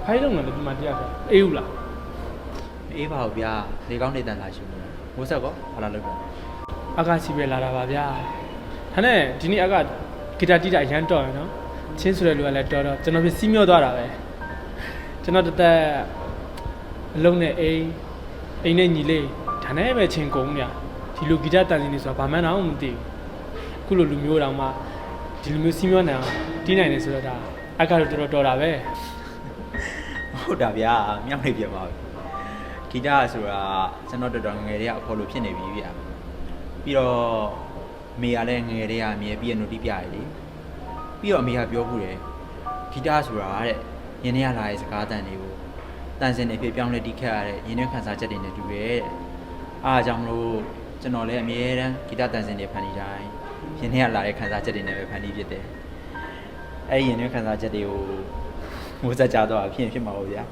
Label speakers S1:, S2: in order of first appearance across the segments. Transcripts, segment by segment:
S1: ဖိုင်လုံးနဲ့ဒီမှာတရားပြအေးဘူးလား
S2: အေးပါဘူးဗျာလေကောင်းနေတန်လာရှိဘူးမိုးဆက်ကောဘာလာလုပ်တော့
S1: စီပဲလာတာပါဗျာဒါနဲ့ဒီနေ့ဂီတာတီးတာအရန်တော်ရနော်ချင်းဆိုတဲ့လူကလည်းတော်ကျွန်တော်ပြစီးမျောသွားတာပဲကျွန်တော်တသက်အလုံးနဲ့အိမ်နဲ့ညီလေးဒါနဲ့ပဲချင်းကုန်ညဒီလိုဂီတာတန်စင်းနေဆိုတာဘာမှန်းတော့မသိဘူးခုလိုလူမျိုးတောင်မှဒီလူမျိုးစီးမျောနိုင်အောင်တီးနိုင်တယ်ဆိုတော့ဒါတော့တော်တာပဲ
S2: ဟုတ်တာဗျာမြောက်နေပြပါဘူးဂီတဆိုတာကျွန်တော်တော်ငယ်လေးကအဖော်လို့ဖြစ်နေပြီဗျာပြီးတော့မေကလည်းငယ်လေးကအမြဲပြီးရနိုတီးပြရလေပြီးတော့အမေကပြောဘူးတယ်ဂီတဆိုတာတဲ့ရင်းနှီးရလာတဲ့စကားတန်တွေကိုတန်စင်နေဖြစ်ပြောင်းလဲတီးခတ်ရတဲ့ရင်းနှီးခန်းစားချက်တွေနဲ့တူရဲ့အားကြောင့်မလို့ကျွန်တော်လည်းအမြဲတမ်းဂီတတန်စင်တွေဖန်တီးတိုင်းရင်းနှီးရလာတဲ့ခန်းစားချက်တွေနဲ့ပဲဖန်တီးဖြစ်တယ်အဲ့ဒီရင်းနှီးခန်းစားချက်တွေကိုမိုးဆက်ကြတော့ဖြစ်မှာပေါ့ဗျာ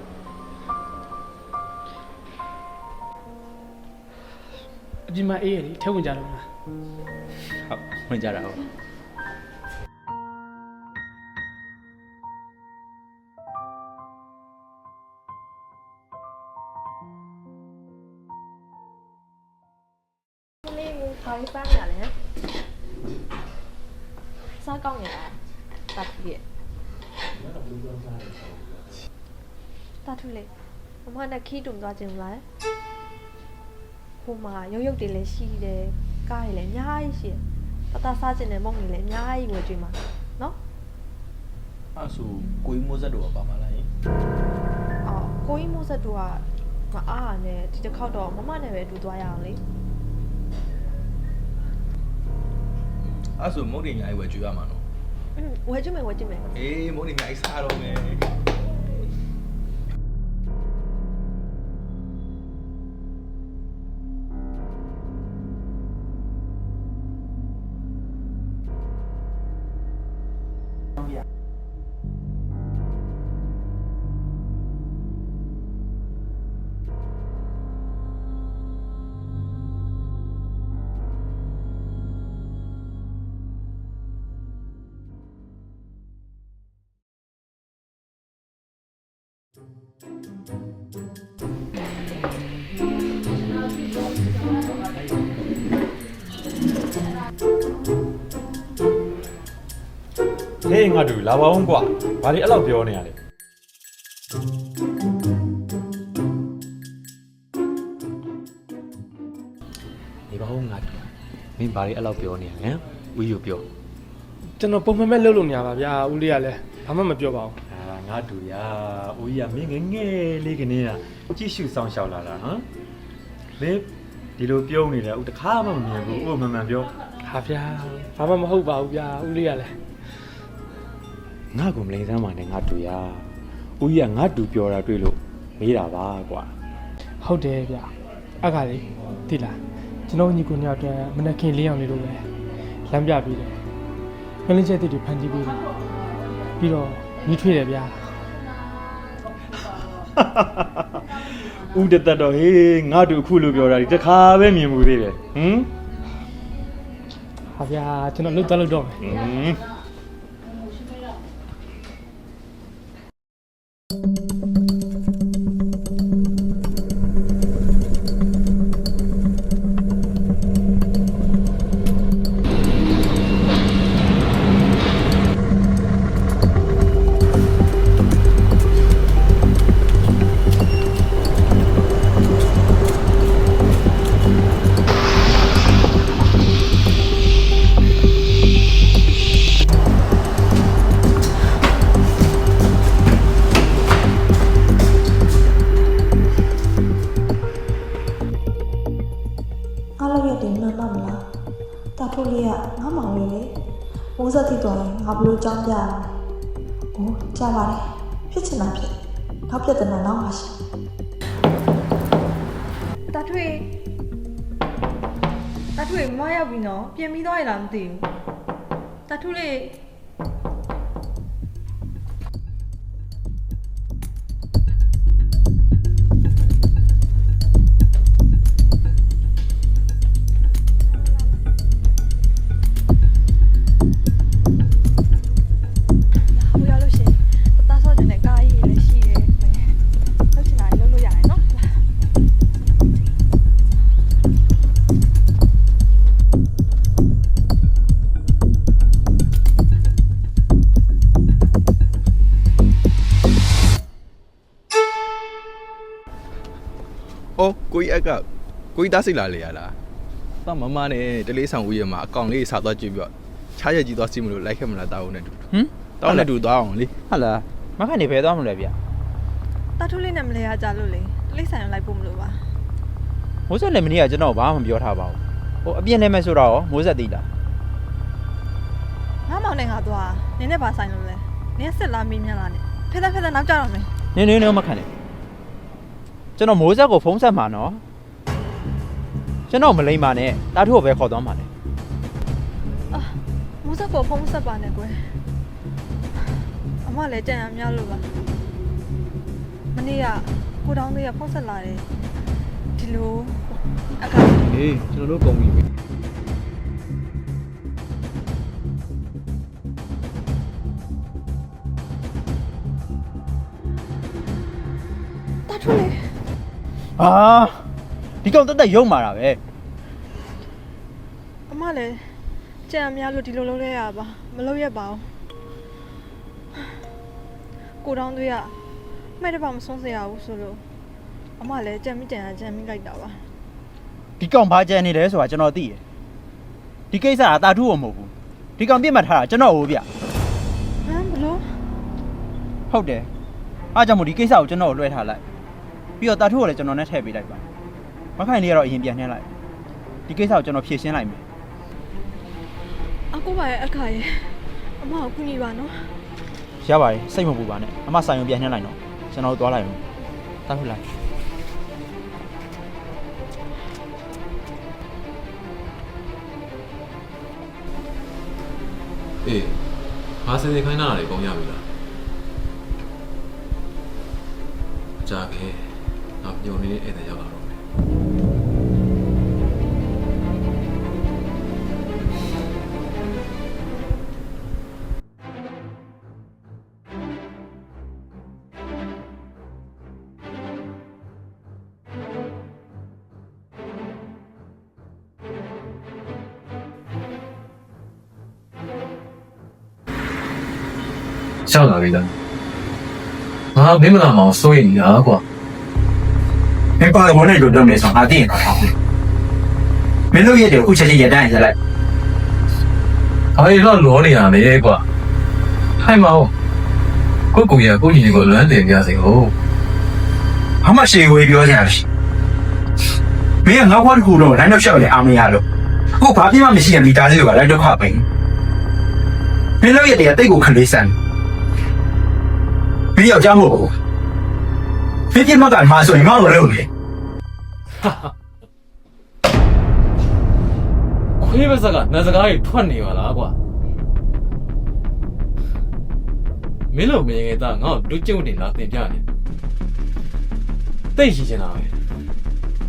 S1: အပြင်မှာအေးရည်ထဲဝင်ကြတော့မှာ
S2: ဟုတ်ဝင်ကြတာဟုတ်
S3: လေးဘာလို့ပန်းရလဲစားကောင်းနေတာတာထူရဲ့တာထူလေမမနဲ့ခီးတုံသွားခြင်းမလားဟိုမှာရုပ်တွေလည်းရှိတယ်ကားတွေလည်းအများကြီးရှိတယ်တစားခြင်းနဲ့မုံတွေလည်းအများကြီးဝယ်ကြည့်မှာနော်
S4: အဲ့ဆိုကိုကြီးမိုးဆက်တို့ပါမှာလားယင်
S3: အော်ကိုကြီးမိုးဆက်တို့ကမအားရနဲ့ဒီတစ်ခေါက်တော့မမနဲ့ပဲအတူသွားရအောင်လေ
S4: အဲ့ဆိုမုတ်တွေအများကြီးဝယ်ကြွေးရမှာနော်
S3: ဝယ်ကြည့်မယ်
S4: အေးမုတ်တွေအများကြီးစားတော့မယ်
S5: ဟေးငါတို့လာပါအောင်ကွာဘာတွေအဲ့လောက်ပြောနေရလဲဒီဘာဟုတ်ငါတို့မင်းဘာတွေအဲ့လောက်ပြောနေရလဲဦးယူပြော
S1: ကျွန်တော်ပုံမှန်ပဲလှုပ်လို့နေရပါဗျာဦးလေးကလည်းဘာမှမပြောပါဘူး
S5: ငါတို့ရာဦးကြီးကမင်းငယ်ငယ်လေးကနေကကြည့်ရှုဆောင်ရှောက်လာတာဟမ်မင်းဒီလိုပြုံးနေတယ်ဦးတခါမှမမြင်ဘူးဦးမှန်မှန်ပြော
S1: ဟာဗျာဘာမှမဟုတ်ပါဘူးဗျာဦးလေးကလည်း
S5: ငါ့ကိုမလိန်စမ်းပါနဲ့ငါတူရဦးကြီးကငါတူပြောတာတွေ့လို့မေးတာပါကွာ
S1: ဟုတ်တယ်ဗျလေသိလားကျွန်တော်ညီကိုညအတွက်မနက်ခင်း၄အောင်လေးလို့ပဲလမ်းပြပြီးတယ်မင်းလေးချက်တွေဖန်တီးပြီးတယ်ပြီးတော့ညီထွေးတယ်ဗျာ
S5: ဦးတသက်တော့ဟေးငါတူအခုလိုပြောတာဒီတခါပဲမြင်မှုသေးတယ်ဟမ်
S1: ဟာဗျာကျွန်တော်လှုပ်တော့မယ်
S6: တာထိုးလေးကငါမောင်လေးလေမိုးဆက်ထိသွားရင်ငါဘလို့ကြောင်းပြရအောင်ဟိုကြားပါတယ်ဖြစ်ချင်တာဖြစ်နောက်ပြဿနာနောက်ပါရှိ
S3: တာထွေမရောက်ပြီနော်ပြင်ပြီးသွားရလားမသိဘူးတာထွေလေးဟိုရလို့ရှင်တသားဆော့တဲ့ကားကြီးလေ
S4: ကိုကြီးအကကိုကြီးသားစိတ်လာလေရလားတာမမနဲ့တလေးဆောင်ဦးရမှာအကောင်လေးစားသွားကြည့်ပြီးတော့ချားရက်ကြီးသွားစီးမလို့လိုက်ခဲ့မလားတာဦးနဲ့တူတောင်းနဲ့တူသွားအောင်လေ
S2: ဟုတ်လားမခန့်နေဖယ်သွားမလဲဗျ
S3: တာထုလေးနဲ့မလဲရကြလို့လေတလိဆိုင်လိုက်ဖို့မလို့ပါ
S2: မိုးဆက်လည်းမနေ့ကကျွန်တော်ဘာမှမပြောထားပါဘူးဟိုအပြင်းနေမဲ့ဆိုတော့မိုးဆက်သိလား
S3: ငါမောင်နဲ့ငါသွားနင်းနဲ့ပါဆိုင်လို့လဲနင်းစစ်လာမင်းမြန်လာနဲ့ဖက်ဖက်နောက်ကြတော့မယ်
S2: နင်းမခန့်နဲ့ကျွန်တော်မိုးဆက်ကိုဖုံးဆက်မှာနော်ကျွန်တော်မလိမ့်ပါနဲ့တာထုကိုပဲခေါ်သွားမှာလေ
S3: အာမိုးဆက်ကိုဖုံးဆက်ပါနဲ့ကွယ်အမလည်းကြံရများလို့ပါမနေ့ကကိုတောင်းလေးကဖုံးဆက်လာတယ်ဒီလိုအက
S4: ဟေးကျွန်တော်တို့ကုန်ပြီ
S3: တာထုလေး
S2: ဟာဒီကောင်တက်ရုံမာတာပဲ
S3: အမလည်းကြံရများလို့ဒီလိုလုပ်လဲရပါမလုပ်ရပါဘူးကိုတောင်းလေးကမဲ့တပါမဆုံးစရာဘူးဆိုလို့အမလည်းကြံမိလိုက်တာပါ
S2: ဒီကောင်ဘာကြံနေလဲဆိုတာကျွန်တော်သိတယ်ဒီကိစ္စကတာထုကိုမဟုတ်ဘူးဒီကောင်ပြစ်မှတ်ထားတာကျွန်တော်ကိုဗျ
S3: ဟမ်ဘလို့
S2: ဟုတ်တယ်အားကြောင့်မို့ဒီကိစ္စကိုကျွန်တော်ကိုလွှဲထားလိုက်ပြီးတော့တာထုကိုလည်းကျွန်တော်နဲ့ထည့်ပေးလိုက်ပါမခိုင်လေးကတော့အရင်ပြန်နှင်းလိုက်ဒီကိစ္စကိုကျွန်တော်ဖြေရှင်းလိုက်မယ်
S3: အကူပါရဲ့အခါရဲ့အမကိုကူညီပါနော်
S2: ရပါတယ်စိတ်မပူပါနဲ့အမဆိုင်ကိုပြန်နှင်းလိုက်တော့ကျွန်တော်တို့သွားလိုက်အောင်တာထုလိုက်
S7: အေးငါစင်စင်ခိုင်းတာတွေကောင်းရပြီလားကြာခဲ့ငါညုံနေတဲ့ဧည့်သည်ရောက်လာတော့မယ်ရှောက်လာပြီလားငါမင်းမလာမအောင်စိုးရင်ညာကွာ
S8: မင်းပါတော့ဘယ်နဲ့လိုလုပ်နေဆိုငါသိရင်တော့ထားမယ်မင်းတို့ရဲ့တဲ့အခုချက်ချင်းရတိုင်းရလိုက်
S7: ။ဘာလို့လောနေရလဲကွာ။ထိုင်မအောင်ကိုကိုရကိုညီကိုလွမ်းတယ်ကြစေဟုတ်
S8: ဘာမှရှေ့ဝေးပြောကြရရှိမင်းကငါ့ဘွားတစ်ခုတော့လမ်းတော့လျှောက်လေအားမရလို့အခုဘာပြမှမရှိရင်မိသားစုကလည်းဒုက္ခပဲမင်းတို့ရဲ့တဲ့တိတ်ကိုခလေးစမ်းမင်းယောက်ျားမဟုတ်ဘူးမင်းပြမကမှာဆိုရင်ငါ့ကိုလုပ်လေ
S7: ခွေးပါစကနတ်စကားကြီးထွက်နေပါလားကွာမင်းတို့မင်းငယ်သားငါ့ကိုလူကျုံနေလားတင်ပြနေတိတ်ရှိချင်တာပဲ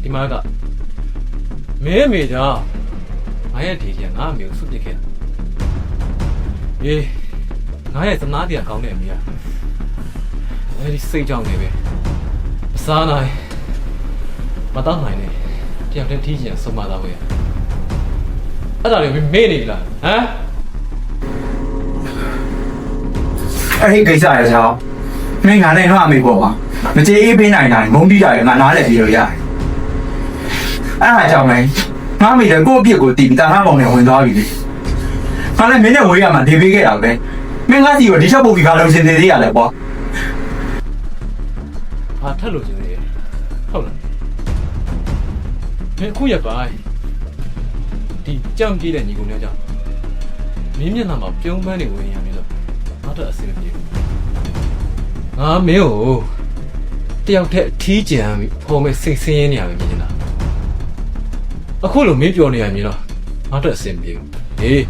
S7: ဒီမှာကမင်းမေကြောင့်ငါရဲ့ဒီကြီးငါ့အမျိုးဆွတ်ပစ်ခဲ့အေးငါရဲ့သမားတရားကောင်းတဲ့အမေကအဲဒီစိတ်ကြောင့်နေပဲမစားနိုင်မတောင်းနိုင်နဲ့တရားတဲ့ထီးချင်ဆုံးမသားပဲအဲ့ဒါလည်းမေ့နေပြီလားဟမ်
S8: အဲ့ဒီကိစ္စရဲ့ကြောင့်မင်းငါနဲ့ငါအမေပေါ်မှာမကြေးအေးပေးနိုင်တာငုံပြီးတာငါနားလည်ပြီးလို့ရတယ်အဲ့ဒါကြောင့်လေငါမိတယ်ကိုယ့်အပြစ်ကိုတီးပြီးတာငါပေါင်နဲ့ဝင်သွားပြီလေငါလည်းမင်းနဲ့ဝေးရမှာနေပေးခဲ့တာပဲမင်းငါစီကိုဒီချက်ပုတ်ပြီးခါလုံးစင်သေးသေးရလဲပေါ့
S7: ဘာထက်လို့ရှင်သေးဟုတ်လားမင်းအခုရပါဒီကြောင်ကြီးတဲ့ညီကောင်များကြောင့်မင်းမျက်နှာမှာပြုံးပန်းနေဝင်ရမလို့ငါတို့အဆင်ပြေဘူးငါမင်းကိုတယောက်တည်းထီးကြံပြီးဖော်မဲ့စိတ်ဆင်းရဲနေရပြီမြင်လားအခုလိုမင်းပြောနေရမြင်တော့ငါတို့အဆင်ပြေဘူးဟေး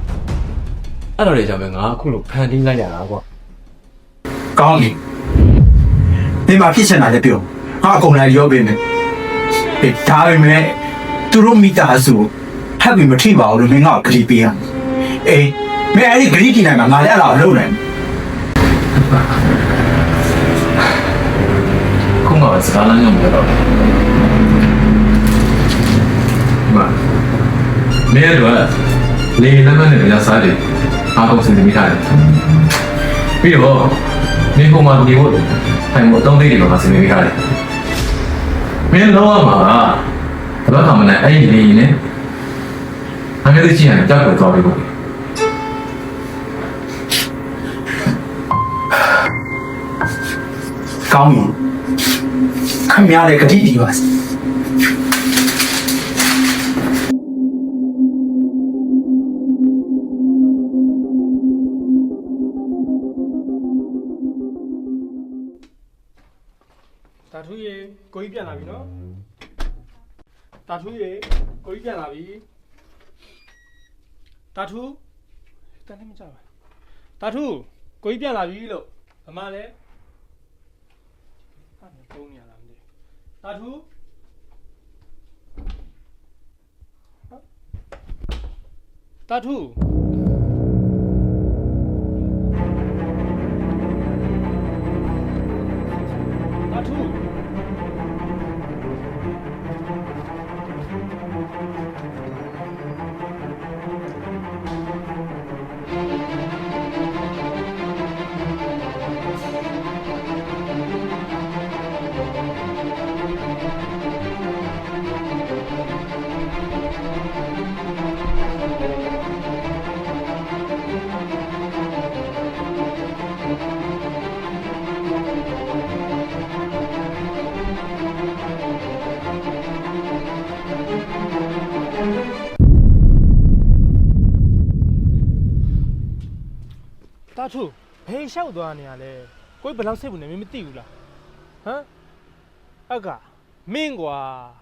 S7: အဲ့တော့လေကြောင့်ပဲငါအခုလိုဖန်တီးလိုက်ရတာကွာ
S8: ကောင်းပြီမင်းမဖြစ်ချင်တာလည်းပြောငါအကုန်လိုက်ရောပေးမယ်ဒါပေမဲ့သူတို့မိသားစုထပ်ပြီးမထိပါဘူးလို့မင်းကဂရီပေးရအေးမင်းအဲ့ဒီဂရီတီနိုင်မှာငါလည်းအဲ့ဒါလုပ်နိုင်
S7: ခုမှစကားလည်းမပြောတော့မင်းတို့လေလမ်းမနဲ့ကြာစားတယ်အားကုန်စင်မိထားတယ်ပြီးတော့မင်းကမှဒီဘက်ထိုင်မတော့သေးတယ်မှာစင်မိထားတယ် မင်းလောမှာဘာမှမနိုင်အဲ့ဒီလေးနဲ့အမေတို့ချင်းကကြောက်တော့ပြီပေါ့
S8: ကောင်းပြီခင်ဗျားလည်းဂတိတည်ပါစေ
S1: တာထူးရေကိုကြီးပြန်လာပြီနော်တာထူးရေကိုကြီးပြန်လာပြီတာထူးတန်းလည်းမကြပါတာထူးကိုကြီးပြန်လာပြီလို့ဗမာလဲဟာနေပုံနေရလားမသိတာထူးတာထူးတာထူးတာထူးဘယ်လျှောက်သွားနေရလဲကိုကြီးဘယ်လောက်စိတ်ဘူးနေမင်းမသိဘူးလားဟမ်အကမင်းကွာ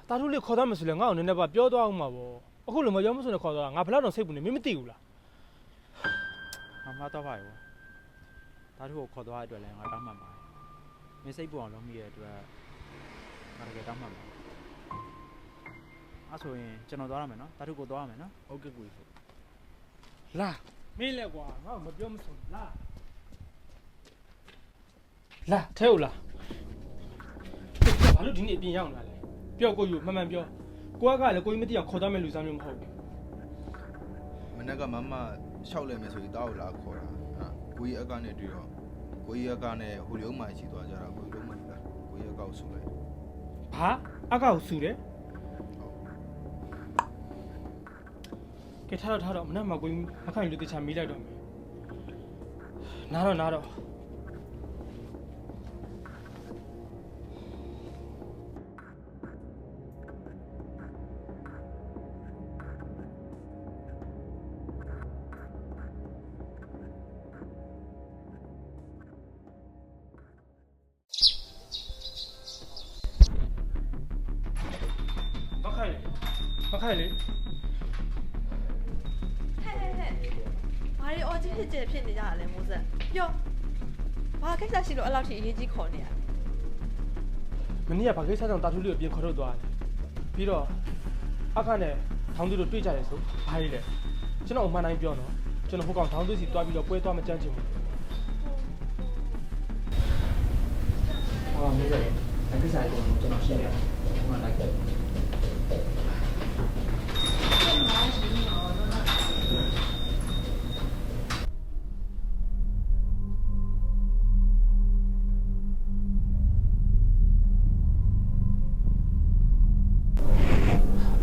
S1: တာထူးလေးခေါ်သားမဆိုလဲငါ့ကိုနည်းနည်းပါပြောသွားအောင်မှာပေါ့အခုလိုမရောမဆိုနဲ့ခေါ်သွားတာငါဘယ်လောက်တော့စိတ်ဘူးနေမင်းမသိဘူးလား
S2: ငါမှားတော့ပါရောတာတို့ကိုခေါ်သွားတဲ့အတွက်လည်းငါတောင်းပန်ပါတယ်မင်းစိတ်ပူအောင်လုပ်မိတဲ့အတွက်ငါတကယ်တောင်းပန်ပါတယ်အဲ့ဆိုရင်ကျွန်တော်သွားရမယ်နော်တာတို့ကိုသွားရမယ်နော်ဟုတ်ကဲ့ကိုကြီး
S1: လာမင်းလဲကွာငါ့ကိုမပြောမဆိုလာလာထဲဟုတ်လားဘာလို့ဒီနေ့အပြင်ရောက်လာလဲပြောကိုယူမှန်မှန်ပြောကိုကလည်းကိုကြီးမသိအောင်ခေါ်သွားမဲ့လူစားမျိုးမဟုတ်ဘူး
S4: မနေ့ကမမရှောက်လဲမယ်ဆိုပြီးတောက်လာခေါ်တာကိုကြီးအကနဲ့တွေ့တော့ကိုကြီးအကနဲ့ဟိုရုံးမှရှိသွားကြတာကိုကြီးလုံးမလားကိုကြီးအကောက်ဆူလိုက်
S1: ဘာအကောက်ဆူတယ်ကဲထားတော့မနေ့မှကိုကြီးမခိုင်လူတခြားမေးလိုက်တော့မယ်နားတော့ မခိုင်လေ
S3: ဟဲ့ဘာတွေအော်ကြီးဖြစ်နေကြရလဲမိုးဆက်ပြောဘာကိစ္စရှိလို့အဲ့လောက်ထိအရေးကြီးခေါ်နေရလဲ
S1: မနေ့ကဘာကိစ္စကြောင့်တာထူးလေးကိုပြင်ခေါ်ထုတ်သွားတယ်ပြီးတော့အခါနဲ့ထောင်းသူတို့တွေ့ကြရဲဆိုဘာကြီးလဲကျွန်တော်အမှန်တိုင်းပြောတော့ကျွန်တော်ဟိုကောင်ထောင်းသူစီတွားပြီးတော့ပွဲသွားမကြမ်းချင်ဘူးဟောမေးတယ်အကိစ္စကိုကျွန်တော်ရှင်းရတယ်မှန်လိုက်တယ်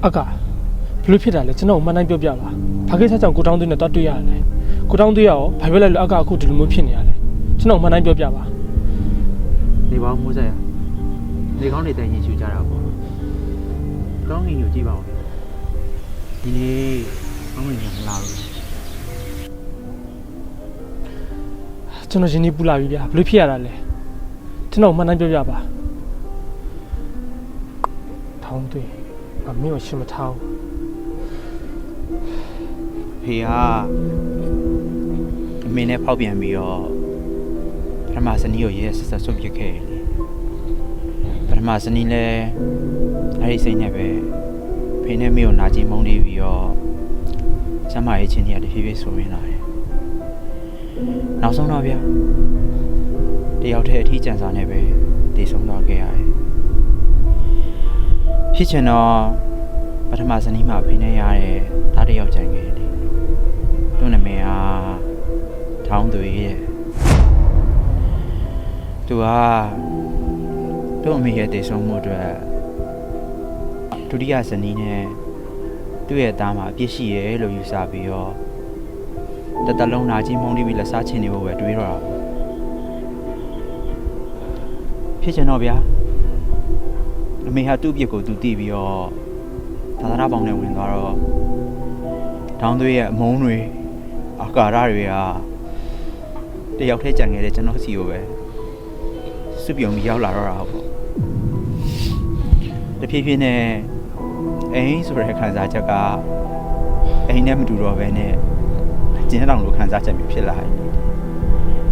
S1: အကဘယ်လိုဖြစ်တာလဲကျွန်တော်မှန်တိုင်းပြောပြပါဘာကိစ္စကြောင့်ကိုတောင်းသွင်းနဲ့တော့တွေ့ရတယ်ကိုတောင်းသွင်းရအောင်ဘာဖြစ်လဲလို့အကအခုဒီလိုမျိုးဖြစ်နေရလဲကျွန်တော်မှန်တိုင်းပြောပြပါ
S2: နေပါမိုးဆက်ရနေကောင်းနေတဲ့ရင်ရှူကြတာပေါ့ကောင်းငင်ကိုကြည့်ပါဦးဒီနေ့ကောင်းငင်ကမလာဘူး
S1: ကျွန်တော်ရှင်နေပူလာပြီဗျာဘယ်လိုဖြစ်ရတာလဲကျွန်တော်မှန်တိုင်းပြောပြပါထောင်းသွင်းငါမင်းကိုရှင်းမထားဘူး
S2: ဖေကအမေနဲ့ဖောက်ပြန်ပြီးတော့ပထမဇနီးကိုရဲဆက်ဆက်ဆွပြစ်ခဲ့တယ်လေပထမဇနီးလည်းအဲ့ဒီစိတ်နဲ့ပဲဖေနဲ့မေကိုနာကျင်မုန်းနေပြီးတော့ကျမရဲ့ချင်းကြီးကတဖြည်းဖြည်းဆိုရင်းလာတယ်နောက်ဆုံးတော့ဗျာတယောက်တည်းအထီးကျန်စာနဲ့ပဲတည်ဆုံးသွားခဲ့ရတယ်ဖြစ်ချင်တော့ပထမဇနီးမှာဖေနဲ့ရတဲ့သားတစ်ယောက်ကျန်ခဲ့တယ်သူ့နာမည်ကထောင်းသွေးရဲ့သူကသူ့အမေရဲ့တည်ဆုံးမှုအတွက် ဒုတိယဇနီးနဲ့သူ့ရဲ့သားမှာအပြစ်ရှိရဲလို့ယူဆပြီးတော့တလုံးနာချင်းမုန်းပြီးလက်စားချင်နေဖို့ပဲတွေးတော့တာဖြစ်ချင်တော့ဗျာအမေဟာသူ့အပြစ်ကိုသူသိပြီးတော့သာသနာပေါင်းနဲ့ဝင်သွားတော့တောင်းသွေးရဲ့အမုန်းတွေအာကာရတွေကတယောက်တည်းကြံခဲ့တဲ့ကျွန်တော်စီကိုပဲစွပြုံပြီးရောက်လာတော့တာပေါ့တဖြည်းဖြည်းနဲ့အိမ်ဆိုတဲ့ခံစားချက်ကအိမ်နဲ့မတူတော့ဘဲနဲ့ကျင်းတောင်လိုခံစားချက်မျိုးဖြစ်လာတယ်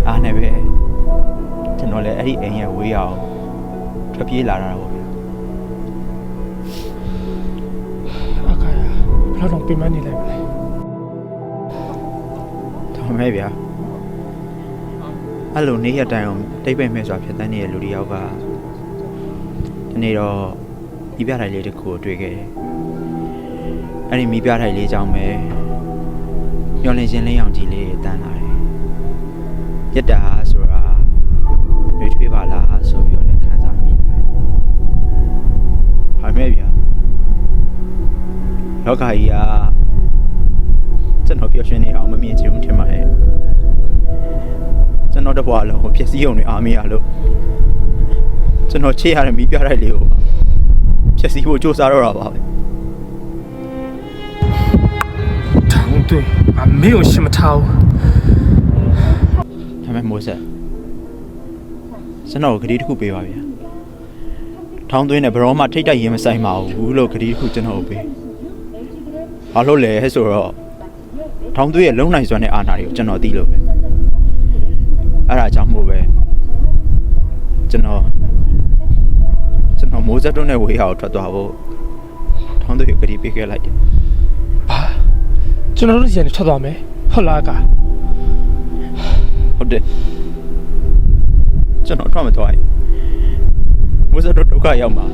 S2: အားနဲ့ပဲကျွန်တော်လည်းအဲ့ဒီအိမ်ရဲ့ဝေးအောင်ထွက်ပြေးလာတာပေါ့ဗျာ
S1: အခါရဘယ်တော့ပြင်မနေလိုက်မလဲ
S2: ဒါမဲ့ဗျာအဲ့လိုနေ့ရက်တိုင်းအောင်တိတ်ပိတ်မဲ့စွာဖြစ်တဲ့နေတဲ့လူတယောက်ကဒီနေ့တော့မိပြထိုင်လေးတစ်ခုကိုတွေ့ခဲ့တယ်အဲ့ဒီမိပြထိုင်လေးကြောင့်ပဲညှော်လင်းခြင်းလေးအောင်ကြီးလေးတန်းလာတယ်ရတ္တာဆိုတာရွေးထွေးပါလားဆိုပြီးတော့လည်းခံစားမိတယ်ဒါမဲ့ဗျာလောကကြီးကကျွန်တော်ပျော်ရွှင်နေအောင်မမြင်ချင်ဘူးထင်ပါတယ်ကျွန်တော်တဘွားလုံးကိုဖြစ်စည်းုံနဲ့အားမရလို့ကျွန်တော်ချေရတဲ့မိပြထိုင်လေးကိုဖြစ်စည်းဖို့ကြိုးစားတော့တာပါပဲ
S1: ထောင်းသွင်းအမေကိုရှင်းမထားဘူး
S2: ဒါမဲ့မိုးဆက်ကျွန်တော်ဂရီတစ်ခုပေးပါဗျာထောင်းသွင်းနဲ့ဘရောမှထိတ်တိုက်ရင်မဆိုင်ပါဘူးလို့ဂရီတစ်ခုကျွန်တော်ပေးဘာလို့လဲဆိုတော့ထောင်းသွင်းရဲ့လုံနိုင်စွမ်းတဲ့အာဏာတွေကိုကျွန်တော်သိလို့ပဲအဲ့ဒါကြောင့်မို့ပဲကျွန်တော်မိုးဆက်တို့နဲ့ဝေးရအောင်ထွက်သွားဖို့ထောင်းသွင်းဂရီပေးခဲ့လိုက်တယ်
S1: ဘာကျွန်တော်တို့စီကနေထွက်သွားမယ်ဟုတ်လားက
S2: ဟုတ်တယ်ကျွန်တော်ထွက်မသွားရင်မိုးဆက်တို့ဒုက္ခရောက်မှာ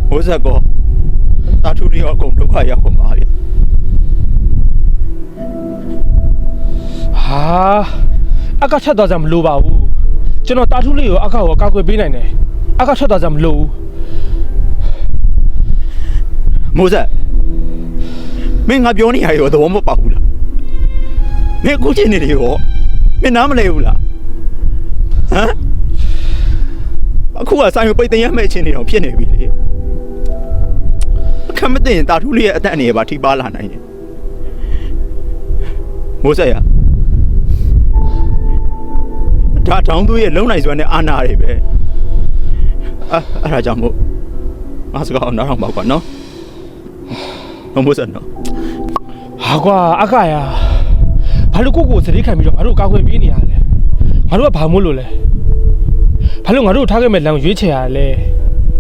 S2: မိုးဆက်ကောတာထူတွေရောအကုန်ဒုက္ခရောက်ကုန်ပါဗျ
S1: ဟာအကချက်သွားကြမလို့ပါဘူးကျွန်တော်တာထုလေးကိုအကကိုကာကွယ်ပေးနိုင်တယ်အကချက်သွားကြမလို့ဘူး
S2: မိုးဆက်မင်းငါပြောနေရရောသဘောမပေါက်ဘူးလားမင်းအခုချင်းနေတယ်ရောမင်းနားမလဲဘူးလားဟမ်အခုကဆိုင်ကိုပိတ်သိမ်းရမယ့်ချင်းနေတော့ဖြစ်နေပြီလေအခက်မသိရင်တာထူးလေးရဲ့အသက်အနေနဲ့ပါထိပါလာနိုင်တယ်မိုးဆက်ရဒါတောင်းသွေးရဲ့လုံနိုင်စွမ်းတဲ့အာဏာတွေပဲအဲ့ဒါကြောင့်မို့ငါစကားအောင်နားထောင်ပါကွာနော်မိုးဆက်နော်
S1: ဟာကွာအကရဘာလို့ကိုစတိခံပြီးတော့ငါတို့ကာကွယ်ပေးနေရလဲငါတို့ကဘာမို့လို့လဲဘာလို့ငါတို့ထားခဲ့မဲ့လမ်းရွေးချယ်ရလဲ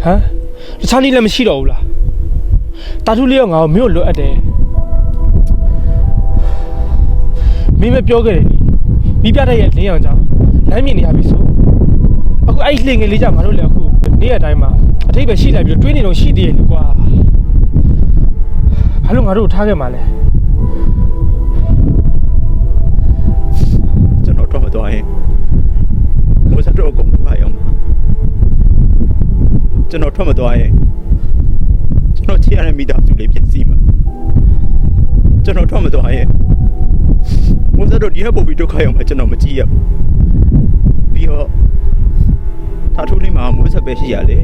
S1: ဟမ်တခြားနည်းလည်းမရှိတော့ဘူးလားတာထုလေးကငါ့ကိုမြို့လွတ်အပ်တယ်မင်းမပြောခဲ့တယ်မိပြတဲ့ရဲ့လင်းအောင်ကြောင့်လမ်းမြင်နေရပြီဆိုအခုအဲ့လှင်ငယ်လေးကြောင့်ငါတို့လည်းအခုနေ့ရက်တိုင်းမှာအထိပ္ပယ်ရှိလိုက်ပြီးတွေးနေတော့ရှိသေးတယ်လို့ကွာဘာလို့ငါတို့ထားခဲ့မှာလဲ
S2: ကျွန်တော်တော့မသွားရင်မိုးဆက်တော့အကုန်ဒုက္ခရောက်မှာကျွန်တော်ထွက်မသွားရင်ကျွန်တော်ချစ်ရတဲ့မိသားစုလေးပြည့်စည်မှာကျွန်တော်ထွက်မသွားရင်မိုးဆက်တော့ဒီဟပ်ပို့ပြီးဒုက္ခရောက်မှာကျွန်တော်မကြည့်ရဘူးပြီးတော့တာထုလေးမှာမိုးဆက်ပဲရှိရလေ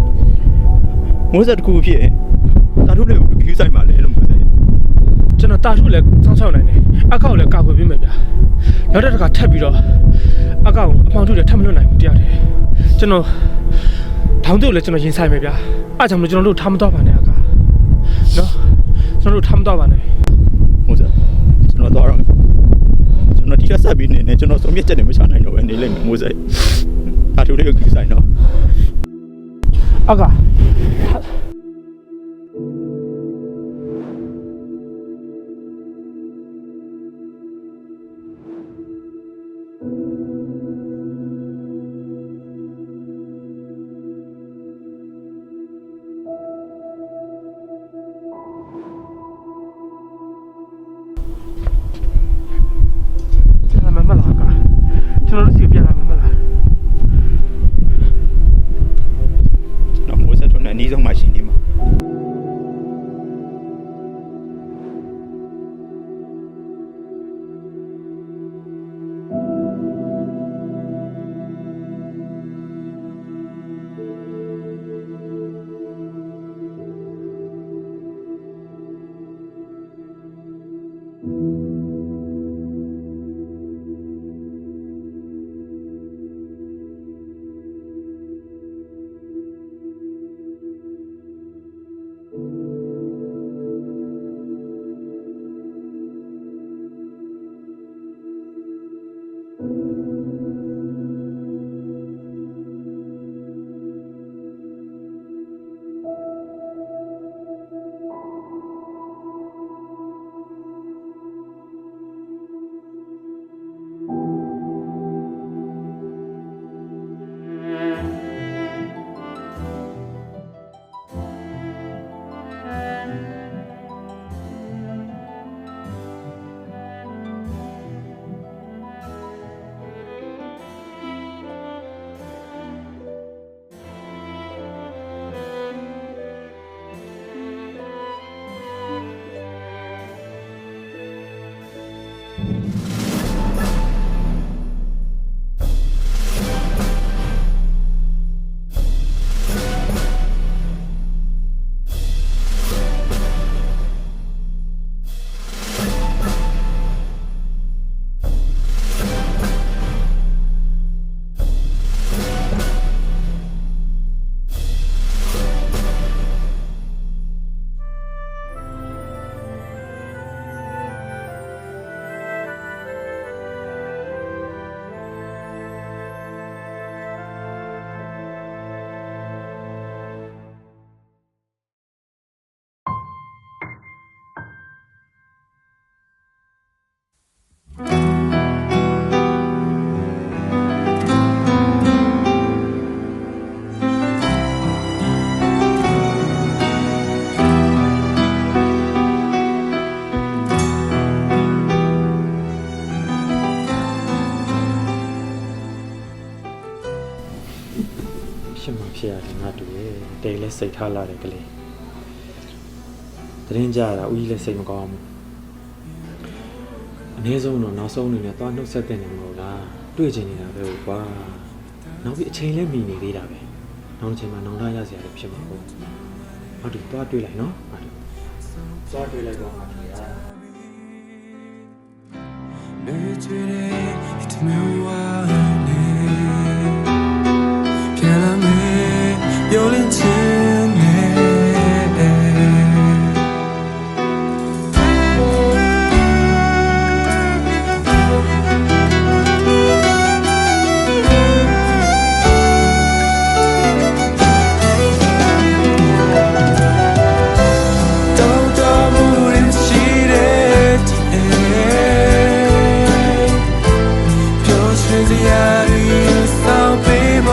S2: မိုးဆက်တစ်ခုဖြစ်တာထုလေးကိုကြည့်ဆိုင်ပါလေလို့မိုးဆက်
S1: ကျွန်တော်တာထုလည်းစောင့်ရှောက်နိုင်တယ်အကောက်လည်းကာကွယ်ပေးမယ်ဗျာနောက်တစ်ခါထပ်ပြီးတော့အကောက်အမောင်တို့လည်းထပ်မလွတ်နိုင်ဘူးတရားတယ်ကျွန်တော်ထောင်းတို့လည်းကျွန်တော်ရင်ဆိုင်မယ်ဗျာအားကြောင့်မလို့ကျွန်တော်တို့ထားမတော့ပါနဲ့အကာနော်ကျွန်တော်တို့ထားမတော့ပါနဲ့
S2: မိုးဆက်ကျွန်တော်တော့ကျွန်တော်ဒီရက်ဆက်ပြီးနေကျွန်တော်ဆုံးဖြတ်ချက်တွေမချနိုင်တော့ပဲနေလိမ့်မယ်မိုးဆက်တာထုလေးကိုကြည့်ဆိုင်တော့
S1: အကာ ကျွန်တော်တို့စီပြန်လာမှာမလား
S2: ကျွန်တော်မိုးဆက်ထွန်းနဲ့အနည်းဆုံးမှရှိနေ
S5: ဖြစ်မှဖြစ်ရတယ်ငါတူရဲ့တဲလဲစိတ်ထားလာတယ်ကလေးသတင်းကြတာဦးကြီးလည်းစိတ်မကောင်းဘူးအနည်းဆုံးတော့နောက်ဆုံးအနေနဲ့သွားနှုတ်ဆက်တဲ့နေမလို့လားတွေ့ချင်နေတာပဲကွာနောက်ပြီးအချိန်လည်းမီနေသေးတာပဲနောက်တစ်ချိန်မှာနောင်တရစရာလည်းဖြစ်မှာပေါ့ငါတူသွားတွေ့လိုက်နော်ငါတူသွားတွေ့လိုက်တော့ငါတူရ
S9: 有灵情呢。兜兜不联系的天，飘雪在压力扫背包。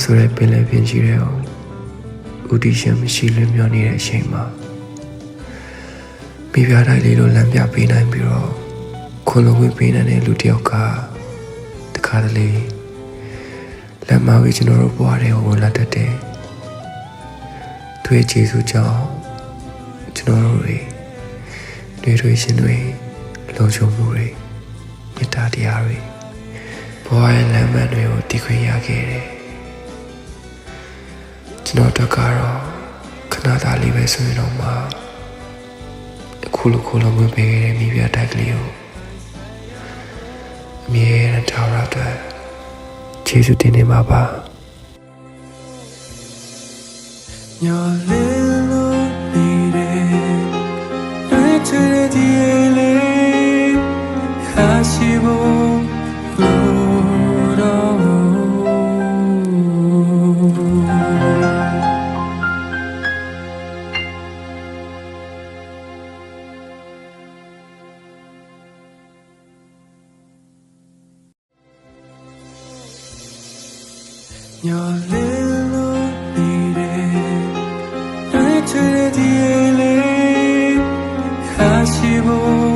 S10: ဆိုတဲ့ပင်လယ်ပြင်ကြီးတွေကိုဥတီရှင်မရှိလွတ်မြောက်နေတဲ့အချိန်မှာမိဖုရားတိုင်းလေးလိုလမ်းပြပေးနိုင်ပြီးတော့ခွန်လုံးဝေးပေးနိုင်တဲ့လူတစ်ယောက်ကတခါတလေလမ်းမဝေးကျွန်တော်တို့ဘဝတွေကိုဝင်လာတတ်တယ်သူရဲ့ကျေးဇူးကြောင့်ကျွန်တော်တို့တွေရှင်တွေလုံခြုံမှုတွေမေတ္တာတရားတွေဘဝရဲ့လမ်းမတွေကိုတည်ခွင့်ရခဲ့တယ်ကျွန်တော်တို့ကတော့ခဏသားလေးပဲဆိုရင်တော့မှအခုလိုခိုးလုံးဝင်ပေးခဲ့တဲ့မိဖုရားတိုက်ကလေးကိုအမြဲတမ်းထားရတဲ့ကျေးဇူးတင်နေပါပါ
S9: ညလေးလို့နေတဲ့တွေ့ချင်တဲ့ဒီလေးဟာရှိဖို့လို့တော့ညလေးလို့နေတဲ့တွေ့ချင်တဲ့ဒီလေးဟာရှိဖို့